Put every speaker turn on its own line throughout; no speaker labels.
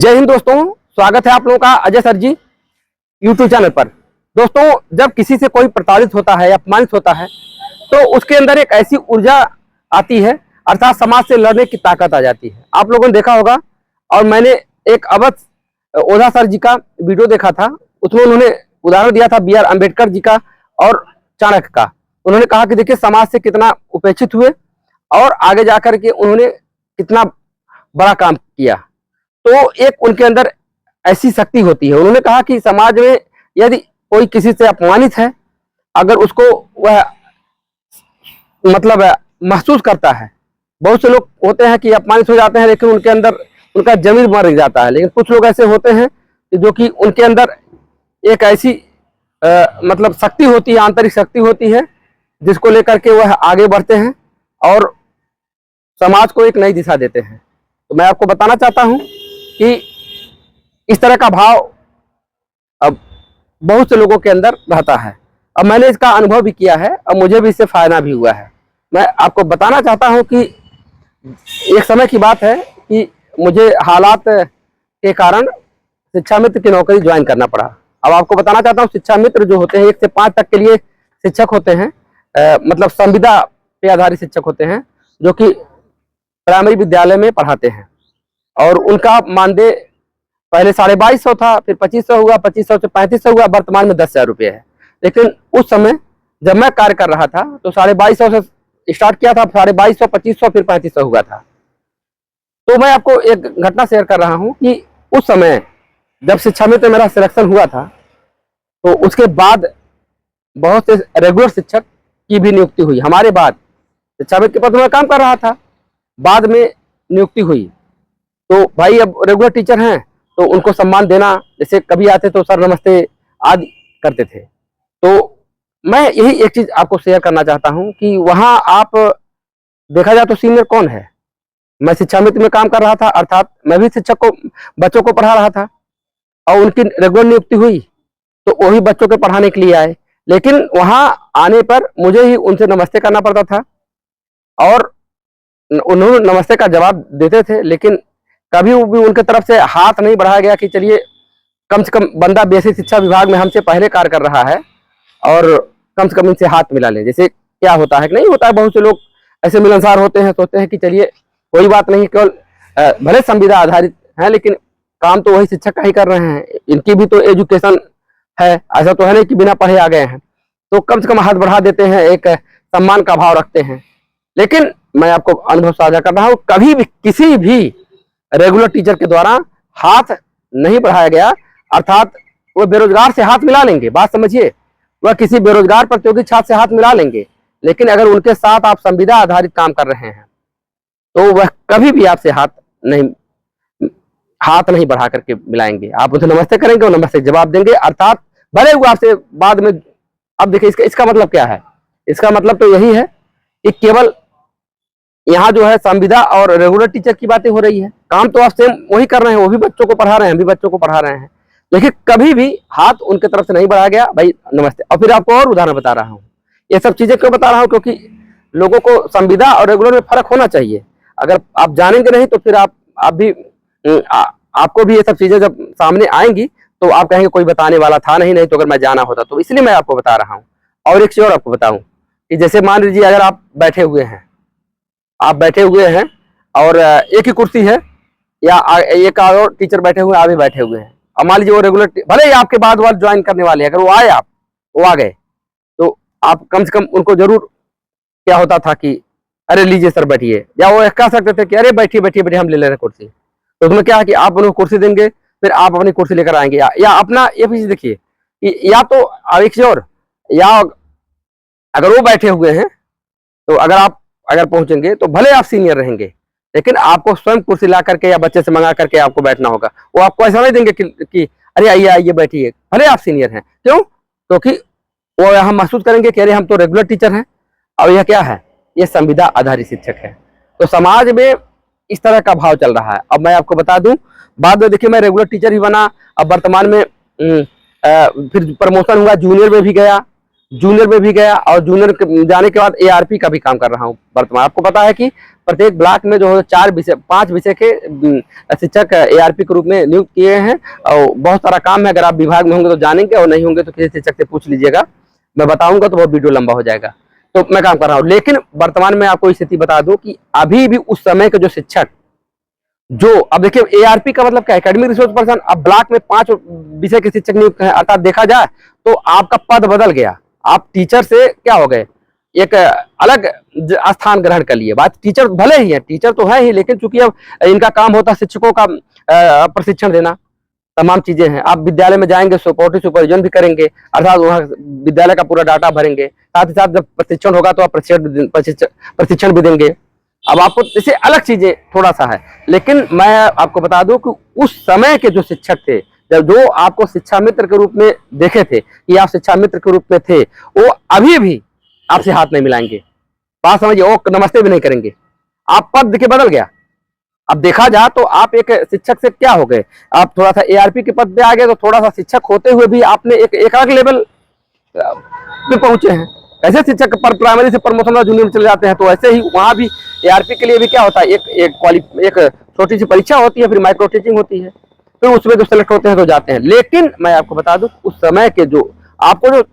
जय हिंद दोस्तों, स्वागत है आप लोगों का अजय सर जी यूट्यूब चैनल पर। दोस्तों, जब किसी से कोई प्रताड़ित होता है या अपमानित होता है तो उसके अंदर एक ऐसी ऊर्जा आती है, अर्थात समाज से लड़ने की ताकत आ जाती है। आप लोगों ने देखा होगा, और मैंने एक अवध ओझा सर जी का वीडियो देखा था, उसमें उन्होंने उदाहरण दिया था बी.आर. अम्बेडकर जी का और चाणक्य का। उन्होंने कहा कि देखिए समाज से कितना उपेक्षित हुए और आगे जाकर के उन्होंने कितना बड़ा काम किया। तो एक उनके अंदर ऐसी शक्ति होती है। उन्होंने कहा कि समाज में यदि कोई किसी से अपमानित है, अगर उसको वह मतलब महसूस करता है, बहुत से लोग होते हैं कि अपमानित हो जाते हैं लेकिन उनके अंदर उनका जमीर मर जाता है, लेकिन कुछ लोग ऐसे होते हैं कि जो कि उनके अंदर एक ऐसी मतलब शक्ति होती है, आंतरिक शक्ति होती है, जिसको लेकर के वह आगे बढ़ते हैं और समाज को एक नई दिशा देते हैं। तो मैं आपको बताना चाहता हूं कि इस तरह का भाव अब बहुत से लोगों के अंदर रहता है। अब मैंने इसका अनुभव भी किया है और मुझे भी इससे फायदा भी हुआ है। मैं आपको बताना चाहता हूं कि एक समय की बात है कि मुझे हालात के कारण शिक्षा मित्र की नौकरी ज्वाइन करना पड़ा। अब आपको बताना चाहता हूं, शिक्षा मित्र जो होते हैं 1 से 5 तक के लिए शिक्षक होते हैं, मतलब संविदा पे आधारित शिक्षक होते हैं, जो कि प्राइमरी विद्यालय में पढ़ाते हैं। और उनका मानदेय पहले 2250 था, फिर 2500 हुआ, 2500 से 3500 हुआ, वर्तमान में 10,000 रुपये है। लेकिन उस समय जब मैं कार्य कर रहा था तो 2250 से स्टार्ट किया था, 2250, 2500, फिर 3500 हुआ था। तो मैं आपको एक घटना शेयर कर रहा हूं कि उस समय जब शिक्षा मित्र मेरा सिलेक्शन हुआ था तो उसके बाद बहुत से रेगुलर शिक्षक की भी नियुक्ति हुई। हमारे बाद शिक्षा मित्र के पद में काम कर रहा था, बाद में नियुक्ति हुई। तो भाई अब रेगुलर टीचर हैं तो उनको सम्मान देना, जैसे कभी आते तो सर नमस्ते आदि करते थे। तो मैं यही एक चीज आपको शेयर करना चाहता हूं कि वहां आप देखा जाए तो सीनियर कौन है। मैं शिक्षा मित्र में काम कर रहा था, अर्थात मैं भी शिक्षक को बच्चों को पढ़ा रहा था और उनकी रेगुलर नियुक्ति हुई तो वही बच्चों के पढ़ाने के लिए आए। लेकिन वहां आने पर मुझे ही उनसे नमस्ते करना पड़ता था और उन्होंने नमस्ते का जवाब देते थे, लेकिन कभी भी उनके तरफ से हाथ नहीं बढ़ाया गया कि चलिए कम से कम बंदा बेसिक शिक्षा विभाग में हमसे पहले कार्य कर रहा है और कम से कम इनसे हाथ मिला ले। जैसे क्या होता है कि नहीं होता है, बहुत से लोग ऐसे मिलनसार होते हैं, सोचते हैं कि चलिए कोई बात नहीं, केवल भले संविदा आधारित है लेकिन काम तो वही शिक्षक का ही कर रहे हैं, इनकी भी तो एजुकेशन है, ऐसा तो है नहीं कि बिना पढ़े आ गए हैं, तो कम से कम हाथ बढ़ा देते हैं, एक सम्मान का भाव रखते हैं। लेकिन मैं आपको अनुभव साझा कर रहा हूँ, कभी भी किसी भी रेगुलर टीचर के द्वारा हाथ नहीं बढ़ाया गया, अर्थात वो बेरोजगार से हाथ मिला लेंगे, बात समझिए, वह किसी बेरोजगार प्रतियोगी छात्र से हाथ मिला लेंगे, लेकिन अगर उनके साथ आप संविदा आधारित काम कर रहे हैं तो वह कभी भी आपसे हाथ नहीं बढ़ा करके मिलाएंगे। आप उसे नमस्ते करेंगे, वो नमस्ते जवाब देंगे, अर्थात भले वो आपसे बाद में। अब देखिए इसका मतलब क्या है, इसका मतलब तो यही है कि केवल यहाँ जो है संविदा और रेगुलर टीचर की बातें हो रही है, काम तो आप सेम वही कर रहे हैं, वो भी बच्चों को पढ़ा रहे हैं, हम भी बच्चों को पढ़ा रहे हैं, लेकिन कभी भी हाथ उनके तरफ से नहीं बढ़ाया गया, भाई नमस्ते। और फिर आपको और उदाहरण बता रहा हूँ, ये सब चीजें क्यों बता रहा हूँ, क्योंकि लोगों को संविदा और रेगुलर में फर्क होना चाहिए। अगर आप जानेंगे नहीं तो फिर आप भी आपको भी ये सब चीजें जब सामने आएंगी तो आप कहेंगे कोई बताने वाला था नहीं, नहीं तो अगर मैं जाना होता। तो इसलिए मैं आपको बता रहा हूँ। और एक चीज और आपको बताऊं कि जैसे मान लीजिए अगर आप बैठे हुए हैं और एक ही कुर्सी है, या एक और टीचर बैठे हुए हैं, आप भी बैठे हुए हैं, और मान लीजिए वो रेगुलर भले ही आपके बाद वाले ज्वाइन करने वाले, अगर वो आए, वो आ गए, तो आप कम से कम उनको जरूर क्या होता था कि अरे लीजिए सर बैठिए, या वो कह सकते थे कि अरे बैठिए बैठिए बैठिए हम ले ले रहे कुर्सी। तो उसमें क्या है कि आप उनको कुर्सी देंगे, फिर आप अपनी कुर्सी लेकर आएंगे, या अपना ये भी देखिए कि या तो एक चीज और, या अगर वो बैठे हुए हैं तो अगर पहुंचेंगे तो भले आप सीनियर रहेंगे, लेकिन आपको स्वयं कुर्सी ला करके या बच्चे से मंगा करके आपको बैठना होगा। वो आपको ऐसा नहीं देंगे कि अरे आइए आइए बैठिए, भले आप सीनियर हैं। क्यों? क्योंकि वो यहाँ महसूस करेंगे कि अरे हम तो रेगुलर टीचर हैं और यह क्या है, ये संविदा आधारित शिक्षक है। तो समाज में इस तरह का भाव चल रहा है। अब मैं आपको बता दूं, बाद में देखिए मैं रेगुलर टीचर ही बना, अब वर्तमान में फिर प्रमोशन हुआ, जूनियर में भी गया, और जूनियर जाने के बाद ARP का भी काम कर रहा हूँ वर्तमान। आपको पता है कि प्रत्येक ब्लॉक में जो है 5 विषय के शिक्षक ARP के रूप में नियुक्त किए हैं और बहुत सारा काम है। अगर आप विभाग में होंगे तो जानेंगे और नहीं होंगे तो किसी शिक्षक से पूछ लीजिएगा, मैं बताऊंगा तो बहुत वीडियो लंबा हो जाएगा। तो मैं काम कर रहा हूँ, लेकिन वर्तमान में आपको स्थिति बता दूं कि अभी भी उस समय के जो शिक्षक जो, अब देखिए ARP का मतलब क्या है, एकेडमिक रिसोर्स पर्सन। अब ब्लॉक में 5 विषय के शिक्षक नियुक्त हैं, अर्थात देखा जाए तो आपका पद बदल गया। आप टीचर से क्या हो गए, एक अलग स्थान ग्रहण कर लिए। बात टीचर भले ही है, टीचर तो है ही, लेकिन चूंकि अब इनका काम होता है शिक्षकों का प्रशिक्षण देना, तमाम चीजें हैं। आप विद्यालय में जाएंगे, सपोर्टिव सुपरविजन भी करेंगे, अर्थात वहाँ विद्यालय का पूरा डाटा भरेंगे। साथ ही साथ जब प्रशिक्षण होगा तो आप प्रशिक्षण भी देंगे। अब आपको इसे अलग चीजें थोड़ा सा है, लेकिन मैं आपको बता दूं कि उस समय के जो शिक्षक थे, जब जो आपको शिक्षा मित्र के रूप में देखे थे कि आप शिक्षा मित्र के रूप में थे, वो अभी भी आपसे हाथ नहीं मिलाएंगे। बात समझिए, वो नमस्ते भी नहीं करेंगे। आप पद के बदल गया। अब देखा जाए तो आप एक शिक्षक से क्या हो गए, आप थोड़ा सा ARP के पद पे आ गए, तो थोड़ा सा शिक्षक होते हुए भी आपने एक अलग लेवल पे पहुंचे हैं। ऐसे शिक्षक पर प्राइमरी से प्रमोशन जूनियर में चले जाते हैं, तो ऐसे ही वहां भी ARP के लिए भी क्या होता है, एक छोटी सी परीक्षा होती है, फिर माइक्रो टीचिंग होती है, फिर उसमें जो सेलेक्ट होते हैं तो जाते हैं। लेकिन मैं आपको बता दूं उस समय के जो आपको जो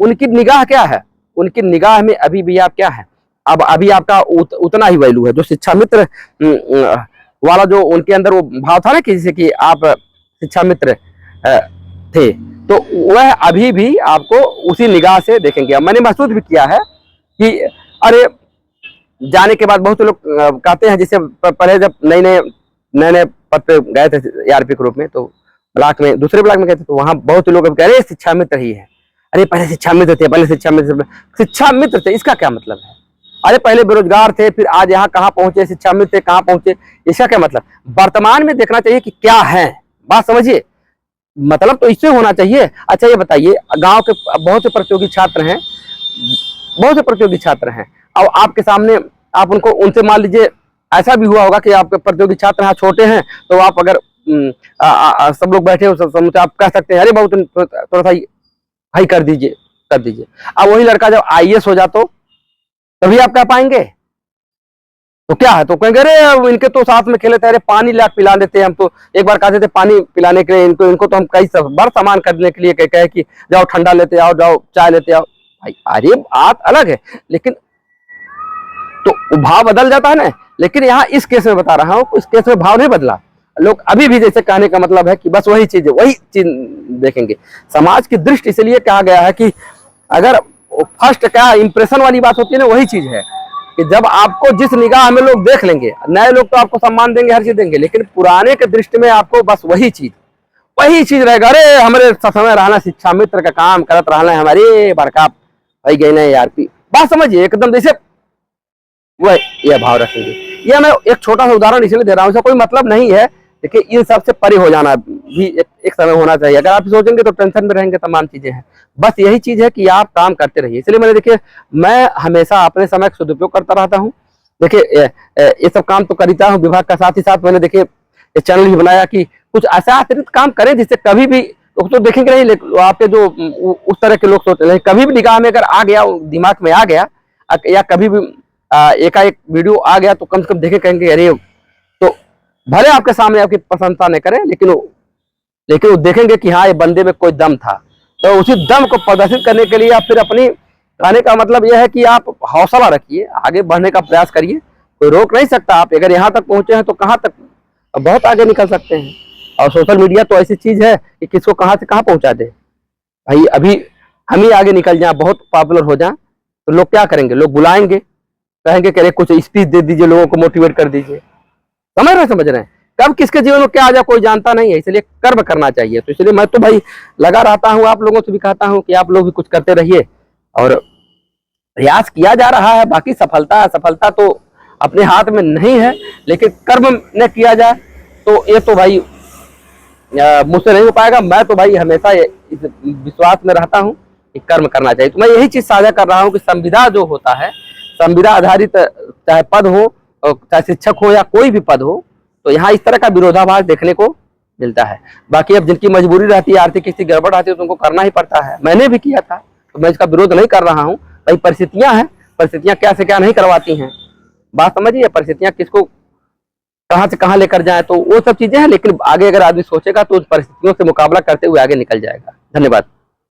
उनकी निगाह क्या है, उनकी निगाह में अभी भी आप क्या है, अब अभी आपका उतना ही वैल्यू है। जो शिक्षा मित्र वाला जो उनके अंदर वो भाव था ना कि जैसे कि आप शिक्षा मित्र थे, तो वह अभी भी आपको उसी निगाह से देखेंगे। मैंने महसूस भी किया है कि अरे जाने के बाद बहुत लोग कहते हैं, जैसे पहले जब नए पद पे गए थे ARP के रूप में, तो ब्लॉक में दूसरे ब्लॉक में गए थे, तो वहां बहुत लोग कह रहे शिक्षा मित्र ही है। अरे पहले शिक्षा मित्र थे, शिक्षा मित्र थे, इसका क्या मतलब है? अरे पहले बेरोजगार थे, फिर आज यहाँ कहाँ पहुंचे, शिक्षा मित्र थे, कहाँ पहुंचे, इसका क्या मतलब? वर्तमान में देखना चाहिए कि क्या है, बात समझिए, मतलब तो इससे होना चाहिए। अच्छा ये बताइए, गांव के बहुत से प्रतियोगी छात्र हैं, और आपके सामने आप उनसे मान लीजिए ऐसा भी हुआ होगा कि आपके प्रतियोगी छात्र यहाँ छोटे हैं, तो आप अगर सब लोग बैठे हो तो आप कह सकते हैं अरे बहुत थोड़ा सा हाई कर दीजिए। अब वही लड़का जब IAS हो जाता तभी आप कह पाएंगे? तो क्या है, तो कहेंगे अरे इनके तो साथ में खेले थे, अरे पानी ला पिला देते हैं हम, तो एक बार कहते थे पानी पिलाने के लिए इनको तो हम कई बड़ सामान करने के लिए कहे कि जाओ ठंडा लेते आओ, जाओ चाय लेते आओ। भाई अरे बात अलग है, लेकिन तो भाव बदल जाता है ना। लेकिन यहाँ इस केस में बता रहा हूँ, इस केस में भाव नहीं बदला। लोग अभी भी, जैसे कहने का मतलब है कि बस वही चीज देखेंगे। समाज की दृष्टि इसलिए कहा गया है कि अगर फर्स्ट क्या इंप्रेशन वाली बात होती है ना, वही चीज है कि जब आपको जिस निगाह में लोग देख लेंगे, नए लोग तो आपको सम्मान देंगे, हर चीज देंगे, लेकिन पुराने के दृष्टि में आपको बस वही चीज रहेगा। अरे हमारे समय रहना शिक्षा मित्र का काम करत रहना है, हमारे बड़का भाई गए ना ARP, बात समझिए एकदम, जैसे वह यह भाव रखेंगे। यह मैं एक छोटा सा उदाहरण इसलिए दे रहा हूँ, इसका कोई मतलब नहीं है। देखिए इन सबसे परे हो जाना भी एक समय होना चाहिए। अगर आप सोचेंगे तो टेंशन में रहेंगे, तमाम चीजें हैं। बस यही चीज है कि आप काम करते रहिए। इसलिए मैंने देखिए, मैं हमेशा अपने समय का सदुपयोग करता रहता हूँ। देखिए ये सब काम तो करता हूँ विभाग का, साथ ही साथ मैंने देखिए चैनल भी बनाया कि कुछ ऐसा अतिरिक्त काम करें जिससे कभी भी लोग तो देखेंगे नहीं, आपके जो उस तरह के लोग सोचते हैं, कभी भी निगाह में अगर आ गया, दिमाग में आ गया, या कभी भी एकाएक वीडियो आ गया, तो कम से कम देखे कहेंगे अरे, तो भले आपके सामने आपकी प्रशंसा नहीं करें, लेकिन वो देखेंगे कि हाँ ये बंदे में कोई दम था। तो उसी दम को प्रदर्शित करने के लिए आप फिर अपनी कहने का मतलब यह है कि आप हौसला रखिए, आगे बढ़ने का प्रयास करिए, कोई रोक नहीं सकता। आप अगर यहाँ तक पहुंचे हैं तो कहाँ तक बहुत आगे निकल सकते हैं। और सोशल मीडिया तो ऐसी चीज है कि किसको कहाँ से कहाँ पहुंचा दे। भाई अभी हम ही आगे निकल जाए, बहुत पॉपुलर हो जाए, तो लोग क्या करेंगे, लोग बुलाएंगे, कहेंगे कि कुछ स्पीच दे दीजिए, लोगों को मोटिवेट कर दीजिए। समझ रहे हैं? कब किसके जीवन में क्या आ जाए कोई जानता नहीं है, इसलिए कर्म करना चाहिए। तो इसलिए मैं तो भाई लगा रहता हूँ, आप लोगों से भी कहता हूँ कि आप लोग भी कुछ करते रहिए, और प्रयास किया जा रहा है। बाकी सफलता तो अपने हाथ में नहीं है, लेकिन कर्म न किया जाए तो ये तो भाई मुझसे नहीं हो पाएगा। मैं तो भाई हमेशा इस विश्वास में रहता हूँ कि कर्म करना चाहिए। तो मैं यही चीज साझा कर रहा हूँ कि संविदा जो होता है, संविदा आधारित चाहे पद हो, चाहे शिक्षक हो या कोई भी पद हो, तो यहाँ इस तरह का विरोधाभास देखने को मिलता है। बाकी अब जिनकी मजबूरी रहती है, आर्थिक स्थिति गड़बड़ आती है, तो उनको करना ही पड़ता है। मैंने भी किया था, तो मैं इसका विरोध नहीं कर रहा हूँ। भाई परिस्थितियां हैं, परिस्थितियां क्या से क्या नहीं करवाती हैं। बात समझिए, परिस्थितियां किसको कहां से कहां लेकर जाए, तो वो सब चीजें हैं, लेकिन आगे अगर आदमी सोचेगा तो उस परिस्थितियों से मुकाबला करते हुए आगे निकल जाएगा। धन्यवाद।